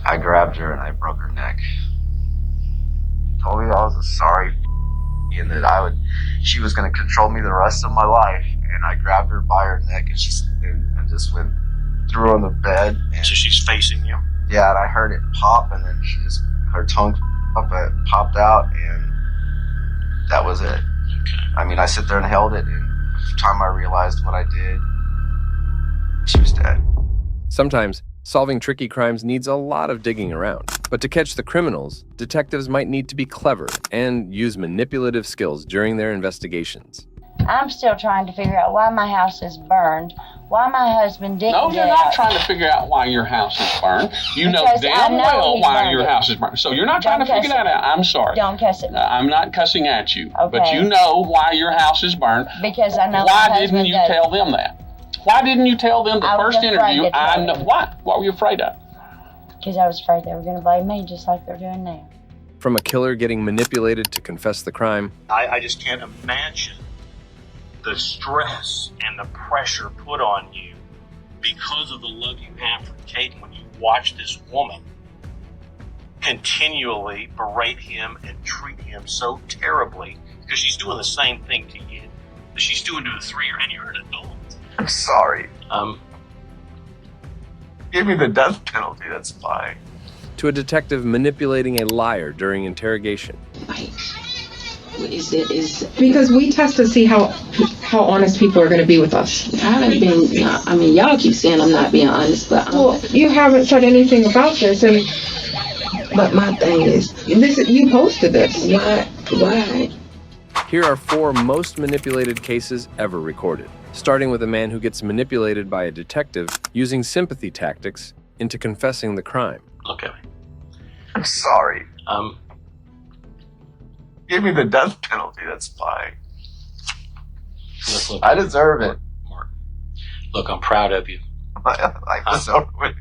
I grabbed her and I broke her neck. Told me I was a sorry and that she was going to control me the rest of my life. And I grabbed her by her neck and and just went threw her on the bed. And, so she's facing you? Yeah, and I heard it pop, and then her tongue popped out, and that was it. Okay. I mean, I sit there and held it, and by the time I realized what I did, she was dead. Sometimes, solving tricky crimes needs a lot of digging around. But to catch the criminals, detectives might need to be clever and use manipulative skills during their investigations. I'm still trying to figure out why my house is burned, why my husband didn't No, you're not trying to figure out why your house is burned. You know damn well why your house is burned. So you're not trying to figure that out. I'm sorry. Don't cuss at me. I'm not cussing at you. Okay. But you know why your house is burned. Because I know why didn't you tell them that? Why didn't you tell them the first interview? I know why. What were you afraid of? Because I was afraid they were going to blame me just like they're doing now. From a killer getting manipulated to confess the crime. I just can't imagine the stress and the pressure put on you because of the love you have for Caden when you watch this woman continually berate him and treat him so terribly because she's doing the same thing to you that she's doing to a 3-year-old, and you're an adult. I'm sorry. Give me the death penalty, that's fine. To a detective manipulating a liar during interrogation. Because we test to see how honest people are going to be with us. I haven't been, I mean, y'all keep saying I'm not being honest, but well, you haven't said anything about this, and but my thing is, you posted this. Why? Here are 4 most manipulated cases ever recorded, starting with a man who gets manipulated by a detective using sympathy tactics into confessing the crime. Look at me. I'm sorry. Give me the death penalty, that's fine. Look, I deserve it. Mark. Look, I'm proud of you. Life is over with.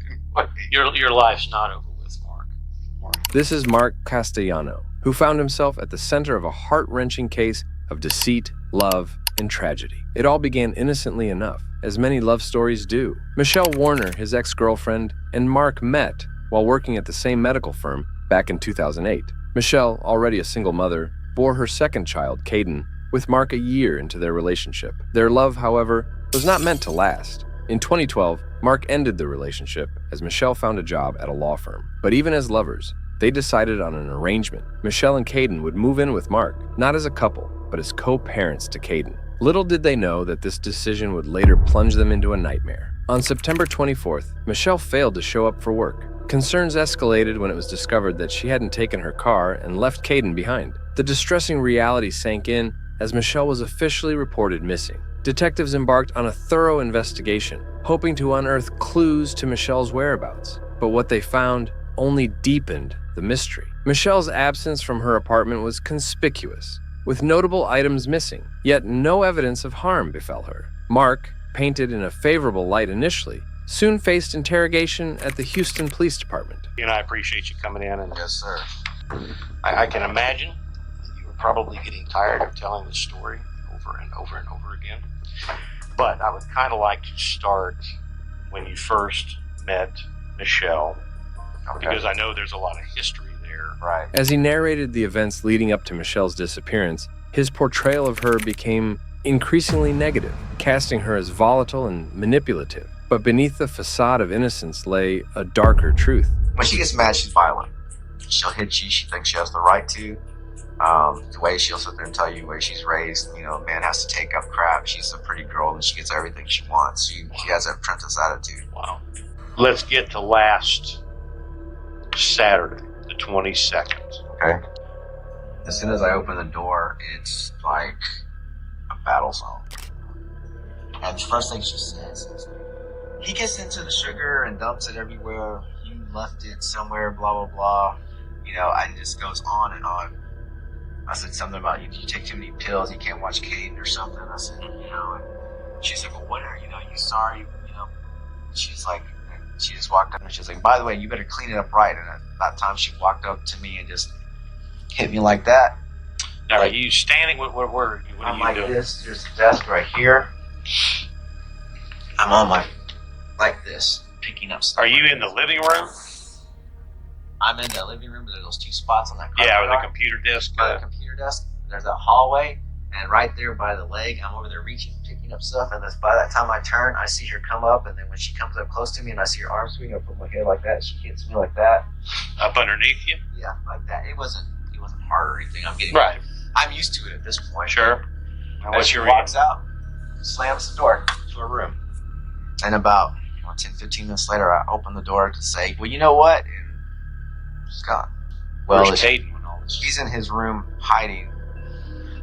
Your life's not over with, Mark. This is Mark Castellano, who found himself at the center of a heart-wrenching case of deceit, love, and tragedy. It all began innocently enough, as many love stories do. Michelle Warner, his ex-girlfriend, and Mark met while working at the same medical firm back in 2008. Michelle, already a single mother, bore her second child, Caden, with Mark a year into their relationship. Their love, however, was not meant to last. In 2012, Mark ended the relationship as Michelle found a job at a law firm. But even as lovers, they decided on an arrangement. Michelle and Caden would move in with Mark, not as a couple, but as co-parents to Caden. Little did they know that this decision would later plunge them into a nightmare. On September 24th, Michelle failed to show up for work. Concerns escalated when it was discovered that she hadn't taken her car and left Caden behind. The distressing reality sank in as Michelle was officially reported missing. Detectives embarked on a thorough investigation, hoping to unearth clues to Michelle's whereabouts. But what they found only deepened the mystery. Michelle's absence from her apartment was conspicuous, with notable items missing, yet no evidence of harm befell her. Mark, painted in a favorable light initially, soon faced interrogation at the Houston Police Department. And I appreciate you coming in. And Yes, sir. I can imagine that you were probably getting tired of telling the story over and over and over again. But I would kind of like to start when you first met Michelle, because I know there's a lot of history there. Right. As he narrated the events leading up to Michelle's disappearance, his portrayal of her became increasingly negative, casting her as volatile and manipulative. But beneath the facade of innocence lay a darker truth. When she gets mad, she's violent. She'll hit you. She thinks she has the right to. The way she'll sit there and tell you where she's raised, a man has to take up crap. She's a pretty girl and she gets everything she wants. She has that princess attitude. Wow. Let's get to last Saturday, the 22nd. Okay. As soon as I open the door, it's like a battle zone. And the first thing she says is, he gets into the sugar and dumps it everywhere. You left it somewhere, blah, blah, blah. And it just goes on and on. I said something about you take too many pills, you can't watch Caden or something. I said, and she's like, well, what are you sorry, She's like, she just walked up and she's like, by the way, you better clean it up right. And at that time she walked up to me and just hit me like that. Now, are you standing? What are you I'm like doing? this, there's a desk right here. I'm on like this, picking up stuff. Are you in the living room? I'm in the living room. There's those two spots on that. Yeah, with the computer desk. By the computer desk. There's a hallway, and right there by the leg, I'm over there reaching, picking up stuff. And by that time I turn, I see her come up, and then when she comes up close to me, and I see her arm swing, I put my head like that. She hits me like that. Up underneath you. Yeah, like that. It wasn't hard or anything. I'm used to it at this point. Sure. And she walks out, slams the door to her room. And about 10, 15 minutes later, I open the door to say, well, you know what? And she's gone. Well, Where's Caden when all this? She's in his room hiding.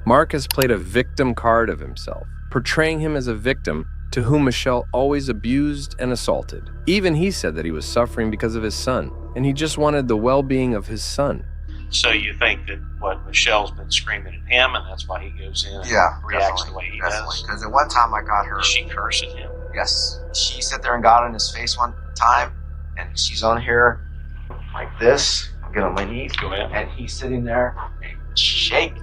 Mark has played a victim card of himself, portraying him as a victim to whom Michelle always abused and assaulted. Even he said that he was suffering because of his son, and he just wanted the well-being of his son. So you think that Michelle's been screaming at him, and that's why he goes in and reacts the way he does? Because at one time I got her. Did she curse at him? Yes. She sat there and got in his face one time, and she's on here like this. I get on my knees. Go ahead. And he's sitting there and shake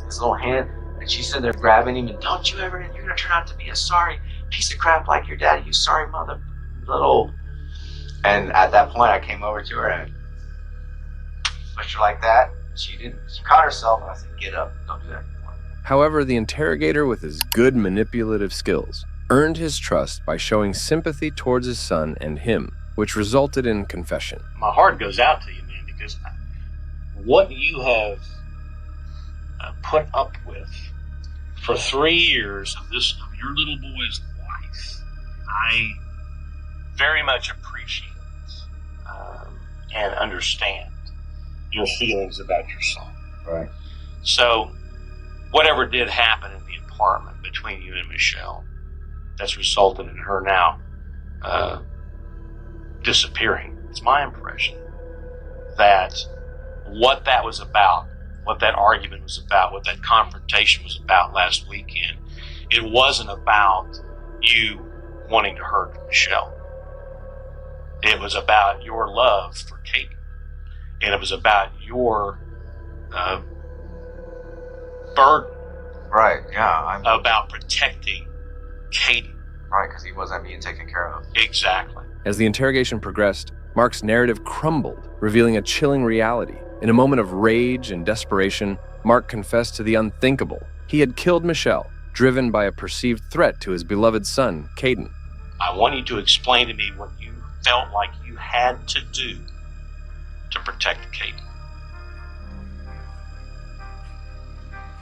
his little hand, and she's sitting there grabbing him, and don't you ever, you're going to turn out to be a sorry piece of crap like your daddy, you sorry mother, little. And at that point I came over to her and pushed her like that. She caught herself, and I said, get up, don't do that anymore. However, the interrogator, with his good manipulative skills, earned his trust by showing sympathy towards his son and him, which resulted in confession. My heart goes out to you, man, because what you have put up with for 3 years of your little boy's life, I very much appreciate and understand your feelings about your son. Right. So, whatever did happen in the apartment between you and Michelle, that's resulted in her now disappearing. It's my impression that what that was about, what that argument was about, what that confrontation was about last weekend, it wasn't about you wanting to hurt Michelle. It was about your love for Kate. And it was about your burden. Right, yeah. About protecting Katie. Right, because he wasn't being taken care of. Exactly. As the interrogation progressed, Mark's narrative crumbled, revealing a chilling reality. In a moment of rage and desperation, Mark confessed to the unthinkable. He had killed Michelle, driven by a perceived threat to his beloved son, Caden. I want you to explain to me what you felt like you had to do to protect Caden.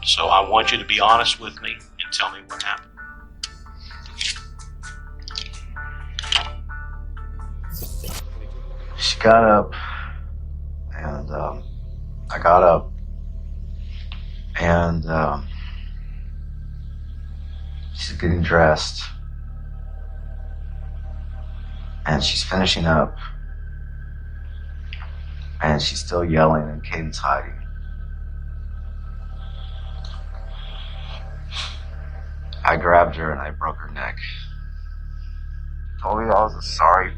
So I want you to be honest with me and tell me what happened. She got up, and I got up, and she's getting dressed, and she's finishing up, and she's still yelling, and Caden's hiding. I grabbed her and I broke her neck. Told me I was sorry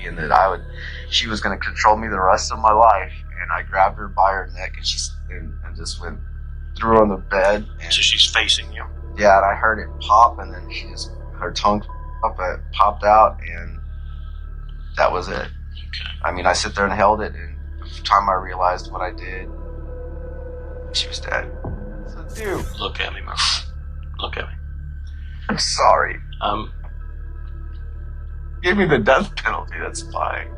and that she was going to control me the rest of my life. And I grabbed her by her neck and just went threw her on the bed. And, so she's facing you? Yeah, and I heard it pop, and then her tongue popped out, and that was it. Okay. I mean, I sit there and held it, and the time I realized what I did, she was dead. So, dude. Look at me, man. Look at me. I'm sorry. Give me the death penalty, that's fine.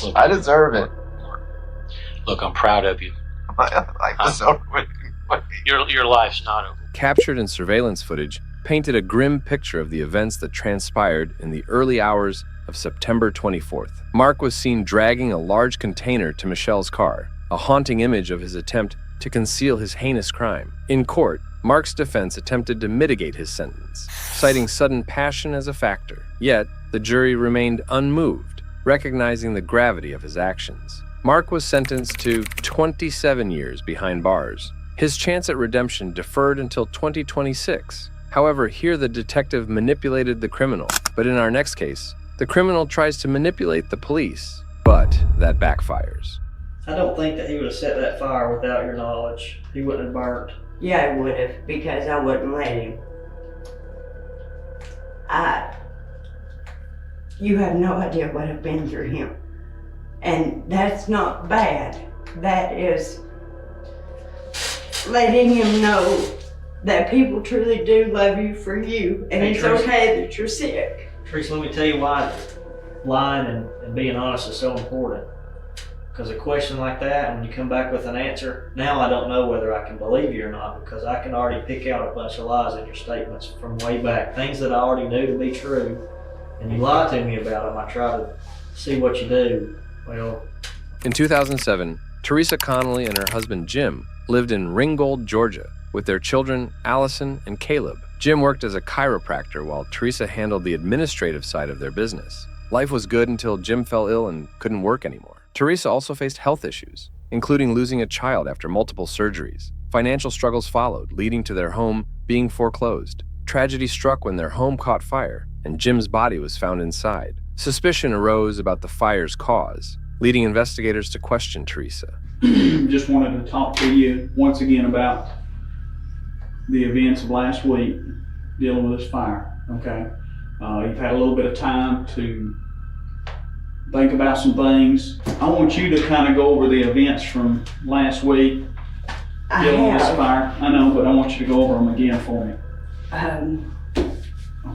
Look, I deserve it. Look, I'm proud of you. My life is over with. Your life's not over. Captured in surveillance footage painted a grim picture of the events that transpired in the early hours of September 24th. Mark was seen dragging a large container to Michelle's car, a haunting image of his attempt to conceal his heinous crime. In court, Mark's defense attempted to mitigate his sentence, citing sudden passion as a factor. Yet, the jury remained unmoved, recognizing the gravity of his actions. Mark was sentenced to 27 years behind bars. His chance at redemption deferred until 2026. However, here the detective manipulated the criminal. But in our next case, the criminal tries to manipulate the police, but that backfires. I don't think that he would have set that fire without your knowledge. He wouldn't have burnt. Yeah, I would have, because I wouldn't let him. You have no idea what I've been through him. And that's not bad. That is letting him know that people truly do love you for you, and Hey, it's Teresa. okay that you're sick. Teresa, let me tell you why lying and being honest is so important. Because a question like that, when you come back with an answer, now I don't know whether I can believe you or not, because I can already pick out a bunch of lies in your statements from way back, things that I already knew to be true, and you lie to me about them. I try to see what you do. Well, In 2007, Teresa Connolly and her husband Jim lived in Ringgold, Georgia, with their children Allison and Caleb. Jim worked as a chiropractor while Teresa handled the administrative side of their business. Life was good until Jim fell ill and couldn't work anymore. Teresa also faced health issues, including losing a child after multiple surgeries. Financial struggles followed, leading to their home being foreclosed. Tragedy struck when their home caught fire, and Jim's body was found inside. Suspicion arose about the fire's cause, leading investigators to question Teresa. Just wanted to talk to you once again about the events of last week dealing with this fire, okay? You've had a little bit of time to think about some things. I want you to kind of go over the events from last week dealing with this fire. I know, but I want you to go over them again for me.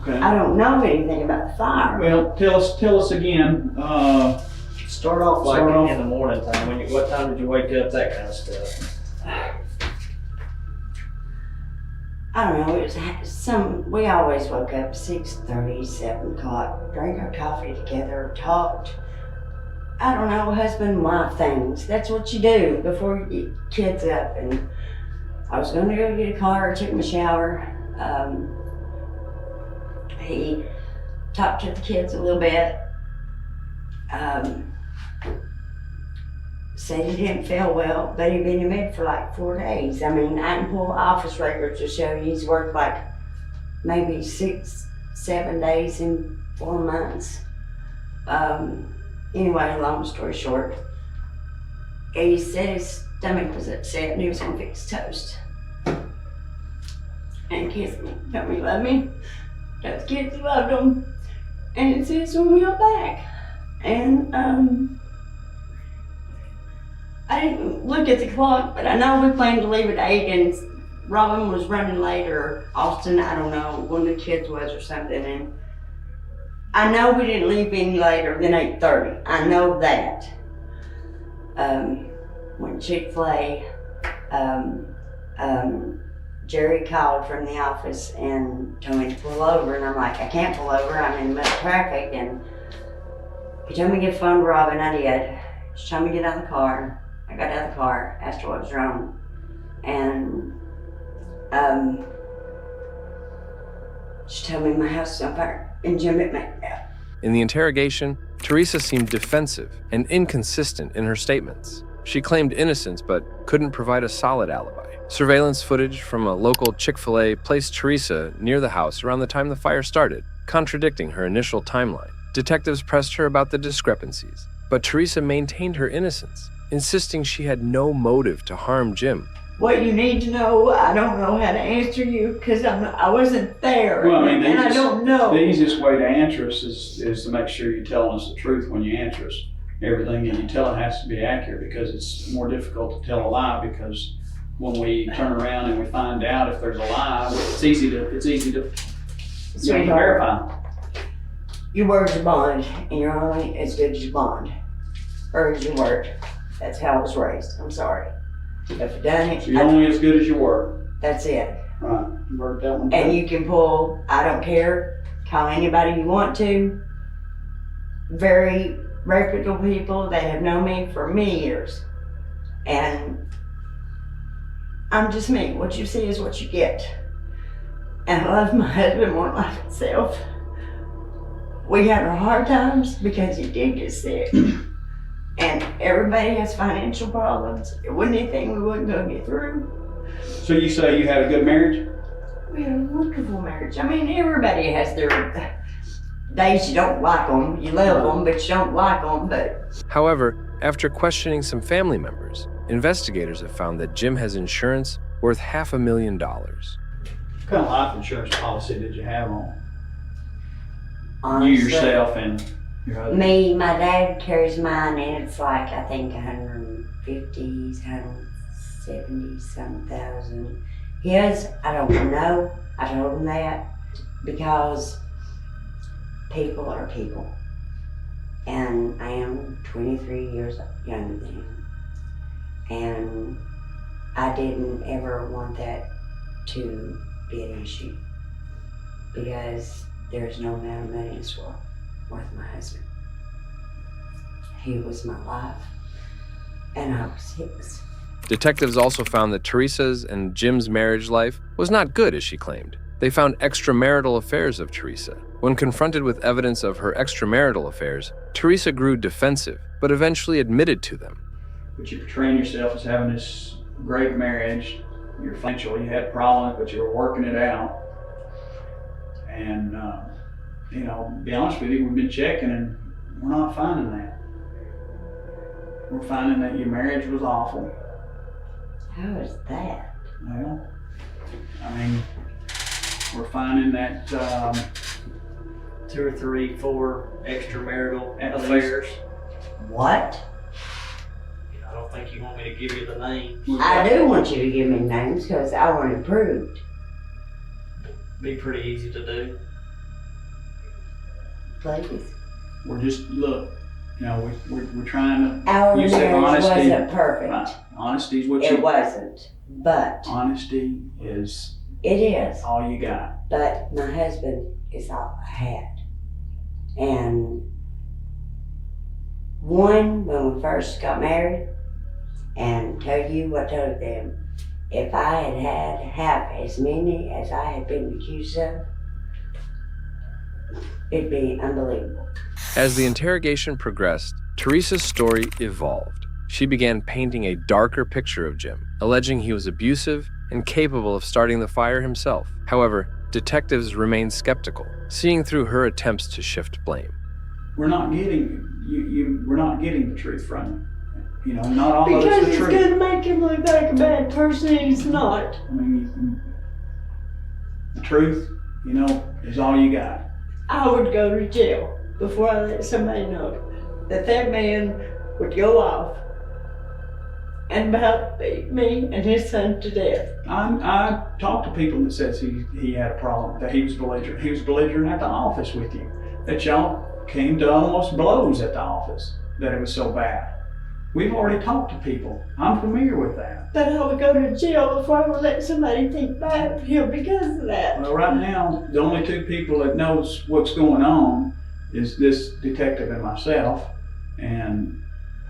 Okay. I don't know anything about the fire. Well, tell us again. start off in the morning time. What time did you wake up? That kind of stuff. I don't know, it was we always woke up 6:30, 7 o'clock, drank our coffee together, talked. I don't know, husband and wife things. That's what you do before you get kids up. And I was gonna go get a car, took my shower. He talked to the kids a little bit. Said he didn't feel well, but he'd been in bed for like 4 days. I mean, I can pull office records to show you he's worked like maybe 6, 7 days in 4 months. Anyway, long story short, he said his stomach was upset and he was gonna fix toast. And kissed me, told me he loved me, told the kids he loved them, and it says when we got back. And I didn't look at the clock, but I know we planned to leave at 8 and Robin was running late, or Austin, I don't know, one of the kids was or something. And I know we didn't leave any later than 8:30. I know that. When Chick-fil-A, Jerry called from the office and told me to pull over, and I'm like, I can't pull over, I'm in the middle of traffic. And he told me to get a phone to Robin, I did. She told me to get out of the car. I got out of the car, asked her what was wrong, and she told me my house was on fire, and Jim hit me. In the interrogation, Teresa seemed defensive and inconsistent in her statements. She claimed innocence but couldn't provide a solid alibi. Surveillance footage from a local Chick-fil-A placed Teresa near the house around the time the fire started, contradicting her initial timeline. Detectives pressed her about the discrepancies, but Teresa maintained her innocence, insisting she had no motive to harm Jim. What you need to know, I don't know how to answer you because I wasn't there. Well, I mean, and I don't know. The easiest way to answer us is to make sure you're telling us the truth when you answer us. Everything that you tell has to be accurate, because it's more difficult to tell a lie, because when we turn around and we find out if there's a lie, it's easy to verify. Your word's a bond, and you're only as good as your bond, or as your word. That's how I was raised. I'm sorry. If I've done it, So you're only as good as your word. That's it. Right. You wrote that one And down. you can pull, I don't care, call anybody you want to. Very reputable people that have known me for many years. And I'm just me. What you see is what you get. And I love my husband more than life itself. We had our hard times because he did get sick. And everybody has financial problems. It wasn't anything we wasn't gonna get through. So you say you had a good marriage? We had a wonderful marriage. I mean, everybody has their days you don't like them. You love them, but you don't like them. But However, after questioning some family members, investigators have found that Jim has insurance worth $500,000. What kind of life insurance policy did you have on honestly, you yourself and Your husband? Me, my dad carries mine, and it's like, I think 150, 170 some thousand. His, I don't know. I told him that because people are people. And I am 23 years younger than him. And I didn't ever want that to be an issue because there's no amount of money in this world worth my husband. He was my life, and I was his. Detectives also found that Teresa's and Jim's marriage life was not good, as she claimed. They found extramarital affairs of Teresa. When confronted with evidence of her extramarital affairs, Teresa grew defensive, but eventually admitted to them. But you're portraying yourself as having this great marriage. You're financial, you had problems, but you were working it out. And, you know, to be honest with you, we've been checking and we're not finding that. We're finding that your marriage was awful. How is that? Well, I mean, we're finding that 2 or 3, 4 extramarital At affairs. What? I don't think you want me to give you the name. I do want you to give me names because I want it proved. Be pretty easy to do. Please. we're just, look, you know, we're trying to, Our you said marriage honesty. wasn't perfect. Right. Honesty is what It you, wasn't. But honesty is it is. all you got. But my husband is all I had. And when we first got married, and tell you what I told them, if I had had half as many as I had been accused of, it'd be unbelievable. As the interrogation progressed, Teresa's story evolved. She began painting a darker picture of Jim, alleging he was abusive and capable of starting the fire himself. However, detectives remained skeptical, seeing through her attempts to shift blame. We're not getting, we're not getting the truth from you. You know, not all of Because it's the it's truth. going to make him look like a bad person and he's not. I mean, the truth, you know, is all you got. I would go to jail before I let somebody know that that man would go off and about beat me and his son to death. I talked to people that says he had a problem, that he was belligerent. He was belligerent at the office with you. That y'all came to almost blows at the office, that it was so bad. We've already talked to people. I'm familiar with that. But I would go to jail before I would let somebody think bad of him because of that. Well, right now, the only two people that knows what's going on is this detective and myself. And,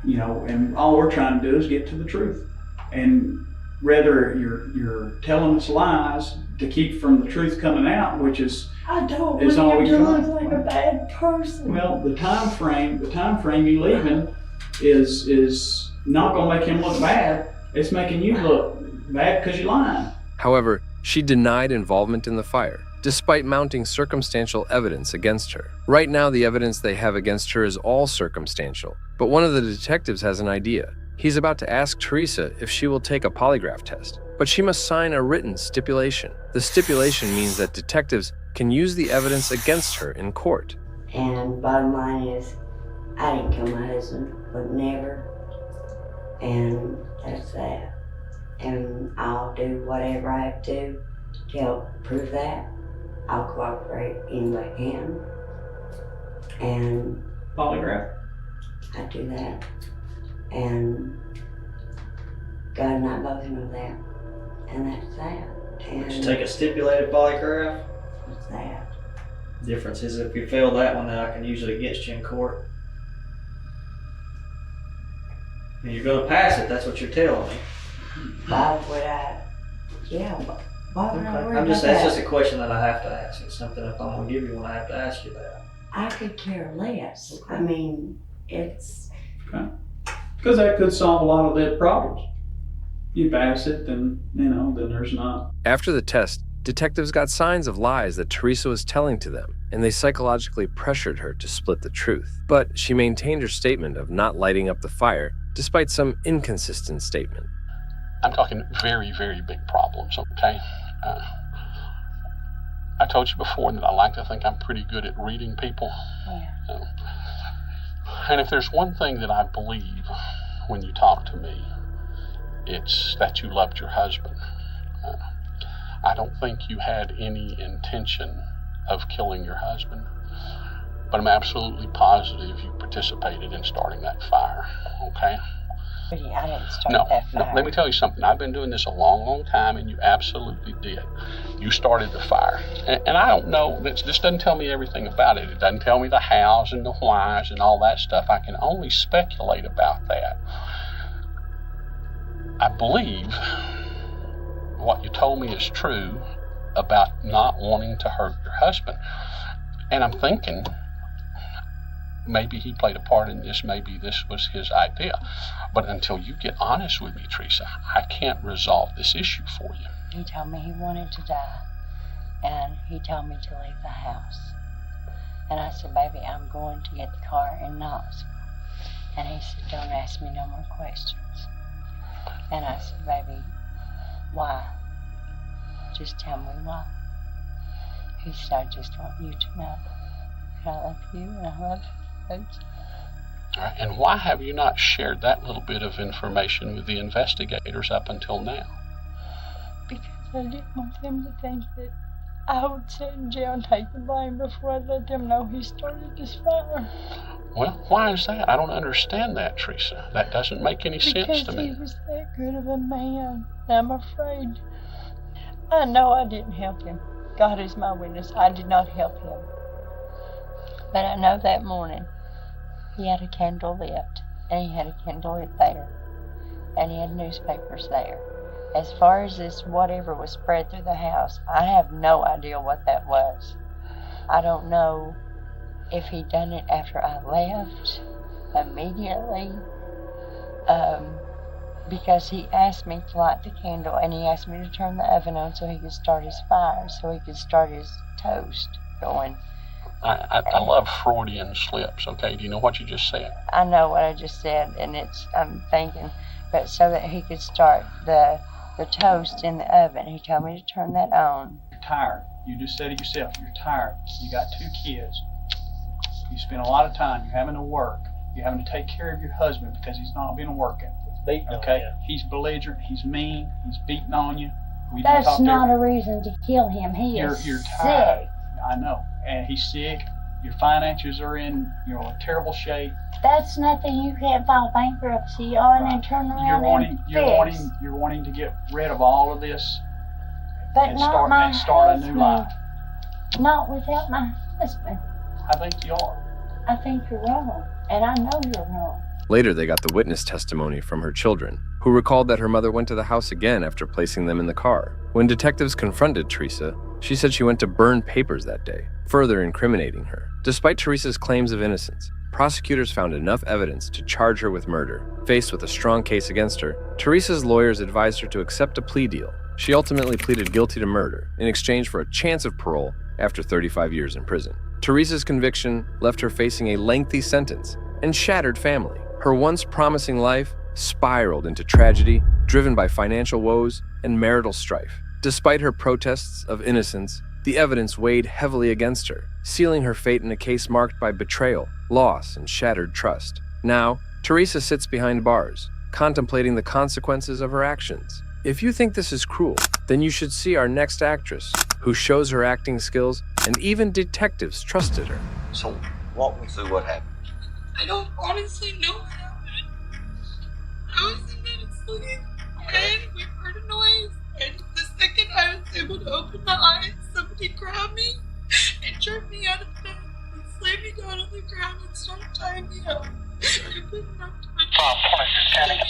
you know, and all we're trying to do is get to the truth. And whether you're telling us lies to keep from the truth coming out, which is I don't It's all want we him to got. look like a bad person. well, the time frame you leaving is not going to make him look bad. It's making you look bad because you're lying. However, she denied involvement in the fire, despite mounting circumstantial evidence against her. Right now, the evidence they have against her is all circumstantial, but one of the detectives has an idea. He's about to ask Teresa if she will take a polygraph test, but she must sign a written stipulation. The stipulation means that detectives can use the evidence against her in court. And bottom line is, I didn't kill my husband, would never. And that's that. And I'll do whatever I have to help prove that. I'll cooperate any way I can. And Polygraph. I do that. And God and I both know that. And that's that. Would you And take a stipulated polygraph? that's that. Difference is if you fail that one, then I can use it against you in court. And you're gonna pass it, that's what you're telling me. Why would I? Yeah, why would I worry I'm just, about that's that? just a question that I have to ask. It's something if I'm gonna give you one, I have to ask you that. I could care less. Okay. I mean, it's, Because that could solve a lot of their problems. You pass it, then, you know, then there's not. After the test, detectives got signs of lies that Teresa was telling to them, and they psychologically pressured her to split the truth. But she maintained her statement of not lighting up the fire, despite some inconsistent statement. I'm talking very, very big problems, okay? I told you before that I like to think I'm pretty good at reading people. yeah. And if there's one thing that I believe when you talk to me, it's that you loved your husband. I don't think you had any intention of killing your husband, but I'm absolutely positive you participated in starting that fire, okay? I didn't start that fire. No, let me tell you something. I've been doing this a long, long time, and you absolutely did. You started the fire. And I don't know, this doesn't tell me everything about it. It doesn't tell me the hows and the whys and all that stuff. I can only speculate about that. I believe what you told me is true about not wanting to hurt your husband. And I'm thinking maybe he played a part in this, maybe this was his idea. But until you get honest with me, Teresa, I can't resolve this issue for you. He told me he wanted to die, and he told me to leave the house. And I said, baby, I'm going to get the car in Knoxville. And he said, don't ask me no more questions. And I said, baby, why? Just tell me why. He said, I just want you to know that I love you and I love you. All right, and why have you not shared that little bit of information with the investigators up until now? Because I didn't want them to think that I would sit in jail and take the blame before I let them know he started this fire. Well, why is that? I don't understand that, Teresa. That doesn't make any sense to me. Because he was that good of a man. I'm afraid. I know I didn't help him. God is my witness. I did not help him. But I know that morning he had a candle lit, and he had a candle lit there, and he had newspapers there. As far as this whatever was spread through the house, I have no idea what that was. I don't know if he done it after I left immediately, because he asked me to light the candle, and he asked me to turn the oven on so he could start his fire, so he could start his toast going. I love Freudian slips, okay? Do you know what you just said? I know what I just said, and I'm thinking, but so that he could start the toast in the oven. He told me to turn that on. You're tired. You just said it yourself. You're tired. You got 2 kids. You spend a lot of time. You're having to work. You're having to take care of your husband because he's not been working. Okay? He's belligerent. He's mean. He's beating on you. That's not a reason to kill him. You're tired. sick. I know. And he's sick. Your finances are in, a terrible shape. That's nothing you can't file bankruptcy on and turn around You're wanting to get rid of all of this but and not my start husband. a new life. Not without my husband. I think you are. I think you're wrong, and I know you're wrong. Later, they got the witness testimony from her children, who recalled that her mother went to the house again after placing them in the car. When detectives confronted Teresa, she said she went to burn papers that day, further incriminating her. Despite Teresa's claims of innocence, prosecutors found enough evidence to charge her with murder. Faced with a strong case against her, Teresa's lawyers advised her to accept a plea deal. She ultimately pleaded guilty to murder in exchange for a chance of parole after 35 years in prison. Teresa's conviction left her facing a lengthy sentence and shattered family. Her once promising life spiraled into tragedy, driven by financial woes and marital strife. Despite her protests of innocence, the evidence weighed heavily against her, sealing her fate in a case marked by betrayal, loss, and shattered trust. Now, Teresa sits behind bars, contemplating the consequences of her actions. If you think this is cruel, then you should see our next actress, who shows her acting skills, and even detectives trusted her. So, walk me through what happened. I don't honestly know what happened. I was in bed asleep, and we heard a noise, and the second I was able to open my eyes, somebody grabbed me and jerked me out of bed and slammed me down on the ground and started tying me up and put me up to my neck.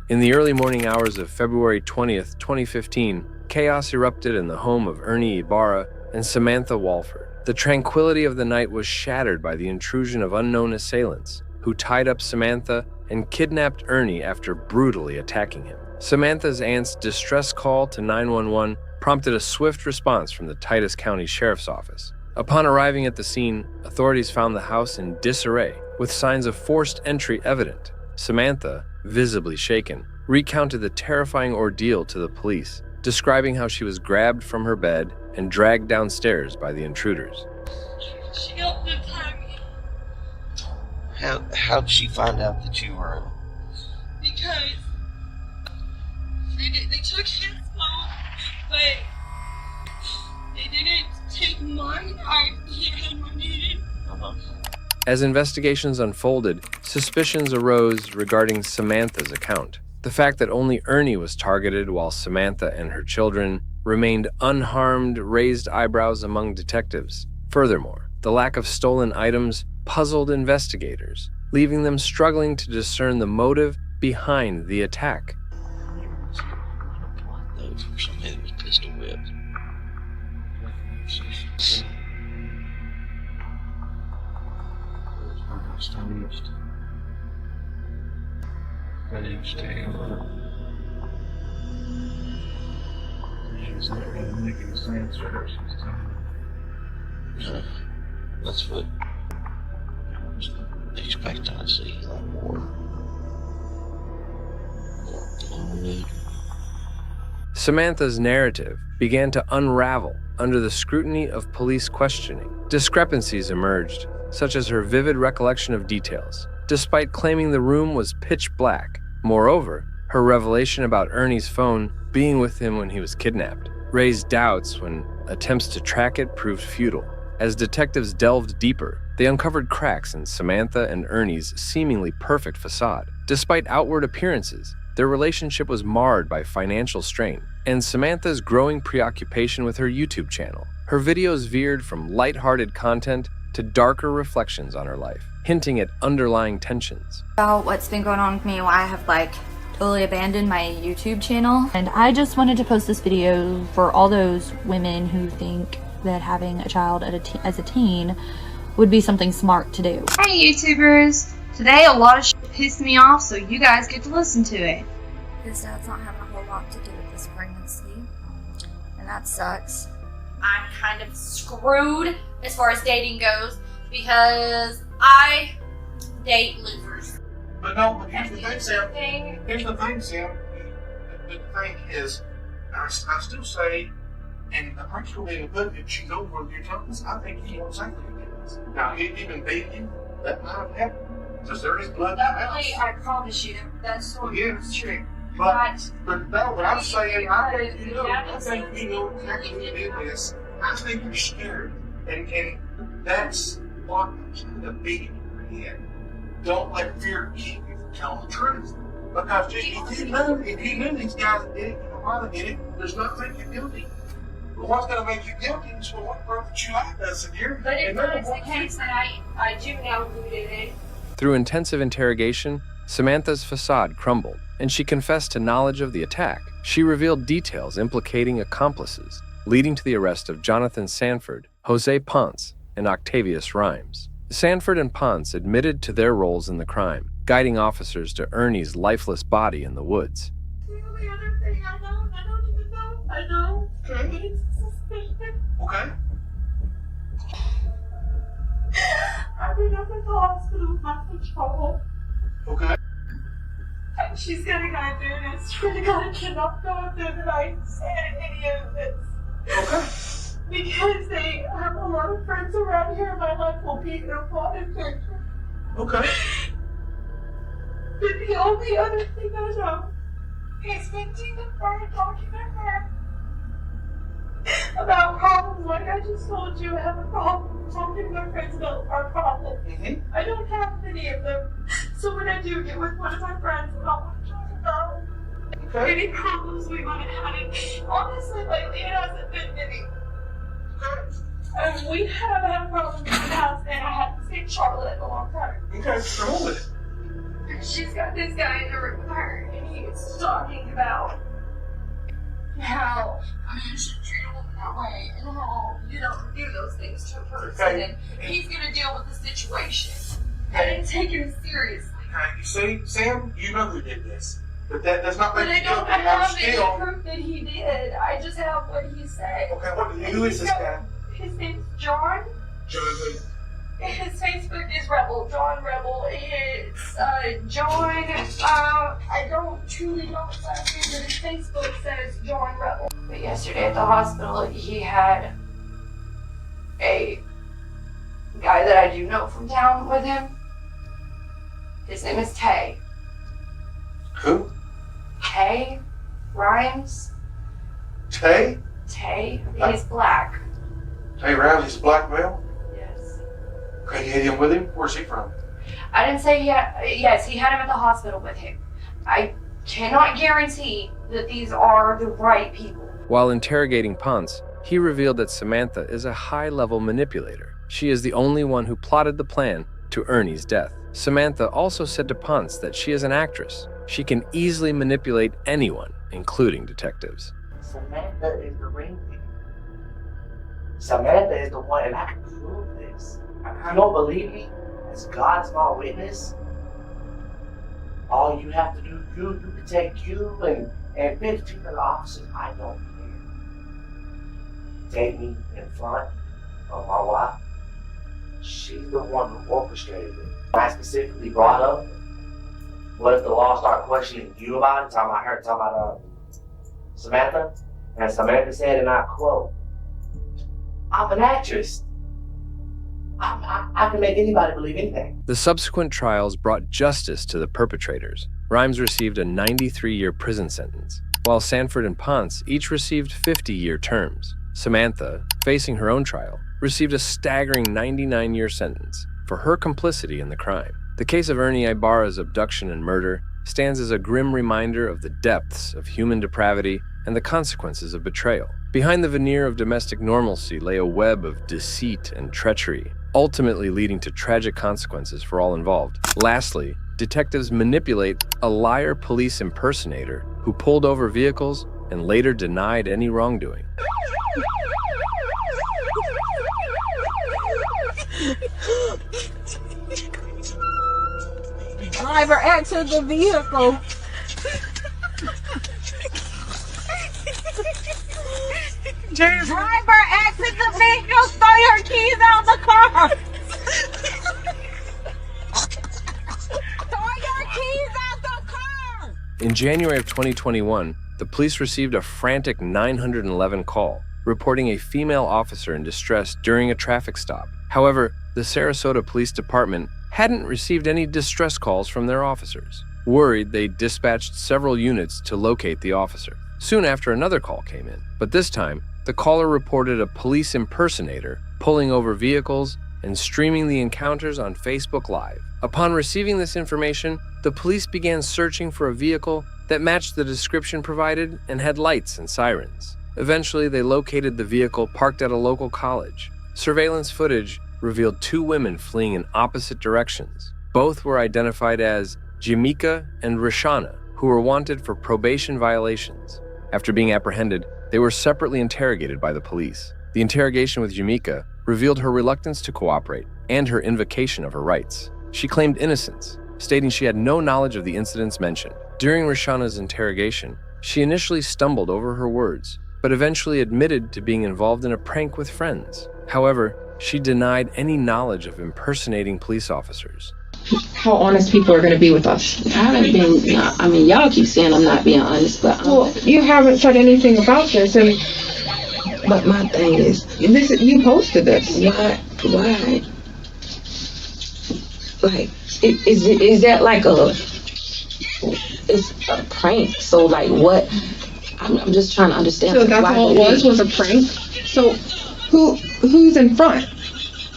In the early morning hours of February 20th, 2015, chaos erupted in the home of Ernie Ibarra and Samantha Walford. The tranquility of the night was shattered by the intrusion of unknown assailants, who tied up Samantha and kidnapped Ernie after brutally attacking him. Samantha's aunt's distress call to 911 prompted a swift response from the Titus County Sheriff's Office. Upon arriving at the scene, authorities found the house in disarray, with signs of forced entry evident. Samantha, visibly shaken, recounted the terrifying ordeal to the police, describing how she was grabbed from her bed and dragged downstairs by the intruders. She helped attack me. How'd she find out that you were? Because they took his phone, but they didn't take mine. He had one needed. As investigations unfolded, suspicions arose regarding Samantha's account. The fact that only Ernie was targeted while Samantha and her children remained unharmed raised eyebrows among detectives. Furthermore, the lack of stolen items puzzled investigators, leaving them struggling to discern the motive behind the attack. Those were somebody that was pistol whipped. She's not going to make any sense for her. She's telling me. That's what I was expecting to see a lot more. Samantha's narrative began to unravel under the scrutiny of police questioning. Discrepancies emerged, such as her vivid recollection of details, despite claiming the room was pitch black. Moreover, her revelation about Ernie's phone being with him when he was kidnapped raised doubts when attempts to track it proved futile. As detectives delved deeper, they uncovered cracks in Samantha and Ernie's seemingly perfect facade. Despite outward appearances, their relationship was marred by financial strain and Samantha's growing preoccupation with her YouTube channel. Her videos veered from lighthearted content to darker reflections on her life, hinting at underlying tensions. About what's been going on with me, why I have totally abandoned my YouTube channel. And I just wanted to post this video for all those women who think that having a child as a teen would be something smart to do. Hey YouTubers! Today a lot of shit pissed me off, so you guys get to listen to it. His dad's not having a whole lot to do with this pregnancy, and that sucks. I'm kind of screwed as far as dating goes because I date losers. But no, but here's the thing, Sam. Here's the thing, Sam. The thing is, I still say, and I'm pretty sure in the book, if she's over with your tongues, I think he wants something to this. Now, even dating, that might have happened. Because there is blood in the house. I promise you, that's so true. But no, what I'm saying, I think you know exactly who did this. I think you're scared. And that's what the beat in your head. Don't let fear keep you from telling the truth. Because if you knew these guys did it, you know why they did it, there's nothing you're guilty. But what's going to make you guilty is what broke that you like us in here. But if it's the case that I do know who did it. Through intensive interrogation, Samantha's facade crumbled, and she confessed to knowledge of the attack. She revealed details implicating accomplices, leading to the arrest of Jonathan Sanford, Jose Ponce, and Octavius Rhymes. Sanford and Ponce admitted to their roles in the crime, guiding officers to Ernie's lifeless body in the woods. The only other thing I don't even know. I know. Okay. It's suspicious. Okay. I've been up at the hospital with my control. Okay. And she's gonna go through this. Swear to God, I cannot go through that I said any of this. Okay. Because they have a lot of friends around here, my life will be in a lot of danger. Okay. But the only other thing I know is when Tina started talking to her about problems like I just told you, I have a problem talking to my friends about our problems. Mm-hmm. I don't have many of them. So when I do get with one of my friends, I want to talk about any problems we might have had. And honestly, lately it hasn't been many. We have had problems in the house, and I haven't seen Charlotte in a long time. Okay, come with it. She's got this guy in the room with her, and he's talking about how you should treat a woman that way, and how you don't do those things to a person, and he's going to deal with the situation. I didn't take him seriously. Okay, you see, Sam, you know who did this. But that does not make But I you don't guilty. have any proof that he did. I just have what he said. Okay, who is this guy? His name's John. Jonathan. His Facebook is Rebel, John Rebel. It's John, I don't truly know his last name, but his Facebook says John Rebel. But yesterday at the hospital, he had a guy that I do know from town with him. His name is Tay. Who? Tay Rhymes. Tay? Tay. He's black. Tay Rhymes, he's a black male? Yes. Okay, you had him with him? Where's he from? I didn't say he had. Yes, he had him at the hospital with him. I cannot guarantee that these are the right people. While interrogating Ponce, he revealed that Samantha is a high-level manipulator. She is the only one who plotted the plan to Ernie's death. Samantha also said to Ponce that she is an actress. She can easily manipulate anyone, including detectives. Samantha is the ringleader. Samantha is the one, and I can prove this. If you don't believe me, as God's my witness, all you have to do, you protect you and 15 other officers. I don't care. Take me in front of my wife. She's the one who orchestrated it. I specifically brought up, what if the law start questioning you about it? Talking about her, talking about Samantha? And Samantha said, and I quote, I'm an actress. I can make anybody believe anything. The subsequent trials brought justice to the perpetrators. Rhymes received a 93-year prison sentence, while Sanford and Ponce each received 50-year terms. Samantha, facing her own trial, received a staggering 99-year sentence for her complicity in the crime. The case of Ernie Ibarra's abduction and murder stands as a grim reminder of the depths of human depravity and the consequences of betrayal. Behind the veneer of domestic normalcy lay a web of deceit and treachery, ultimately leading to tragic consequences for all involved. Lastly, detectives manipulate a liar police impersonator who pulled over vehicles and later denied any wrongdoing. Driver exit the vehicle. Driver exit the vehicle. Throw your keys out the car. Throw your keys out the car. In January of 2021, the police received a frantic 911 call reporting a female officer in distress during a traffic stop. However, the Sarasota Police Department hadn't received any distress calls from their officers. Worried, they dispatched several units to locate the officer. Soon after, another call came in, but this time, the caller reported a police impersonator pulling over vehicles and streaming the encounters on Facebook Live. Upon receiving this information, the police began searching for a vehicle that matched the description provided and had lights and sirens. Eventually, they located the vehicle parked at a local college. Surveillance footage revealed two women fleeing in opposite directions. Both were identified as Jamaica and Rashana, who were wanted for probation violations. After being apprehended, they were separately interrogated by the police. The interrogation with Jamaica revealed her reluctance to cooperate and her invocation of her rights. She claimed innocence, stating she had no knowledge of the incidents mentioned. During Rashana's interrogation, she initially stumbled over her words, but eventually admitted to being involved in a prank with friends. However, she denied any knowledge of impersonating police officers. How honest people are going to be with us. I haven't been, I mean, y'all keep saying I'm not being honest, but well, you haven't said anything about this, and but my thing is, this you posted this. Why? Like, is that like it's a prank? So like, what? I'm just trying to understand. So that's all it was a prank. So who's in front?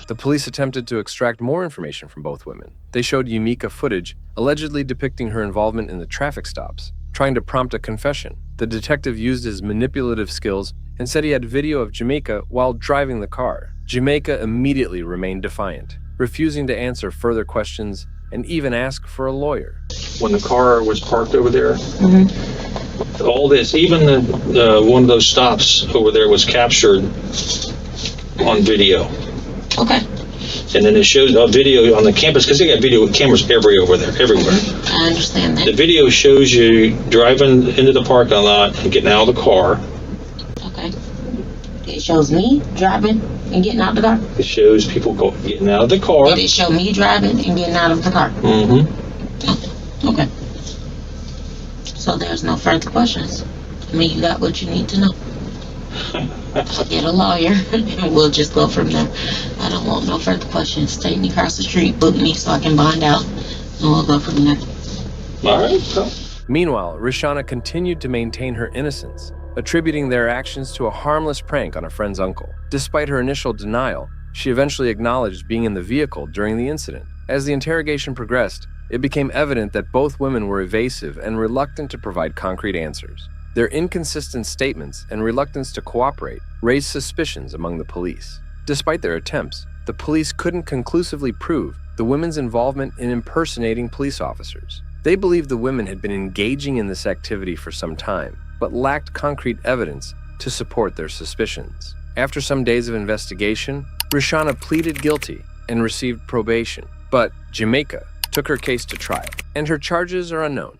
The police attempted to extract more information from both women. They showed Yumika footage allegedly depicting her involvement in the traffic stops, trying to prompt a confession. The detective used his manipulative skills and said he had video of Jamaica while driving the car. Jamaica immediately remained defiant, refusing to answer further questions and even ask for a lawyer. When the car was parked over there, all this, even the one of those stops over there was captured on video. Okay. And then it shows a video on the campus, because they got video cameras everywhere. I understand that. The video shows you driving into the parking lot and getting out of the car. Okay. It shows me driving and getting out of the car. It shows people getting out of the car. Did it show me driving and getting out of the car? Mm-hmm. Okay. So there's no further questions. I mean, you got what you need to know. I'll get a lawyer and we'll just go from there. I don't want no further questions. Take me across the street, book me so I can bond out, And we'll go from there. All right, go. Meanwhile, Rishana continued to maintain her innocence, attributing their actions to a harmless prank on a friend's uncle. Despite her initial denial, she eventually acknowledged being in the vehicle during the incident. As the interrogation progressed, it became evident that both women were evasive and reluctant to provide concrete answers. Their inconsistent statements and reluctance to cooperate raised suspicions among the police. Despite their attempts, the police couldn't conclusively prove the women's involvement in impersonating police officers. They believed the women had been engaging in this activity for some time, but lacked concrete evidence to support their suspicions. After some days of investigation, Rishana pleaded guilty and received probation, but Jamaica took her case to trial, and her charges are unknown.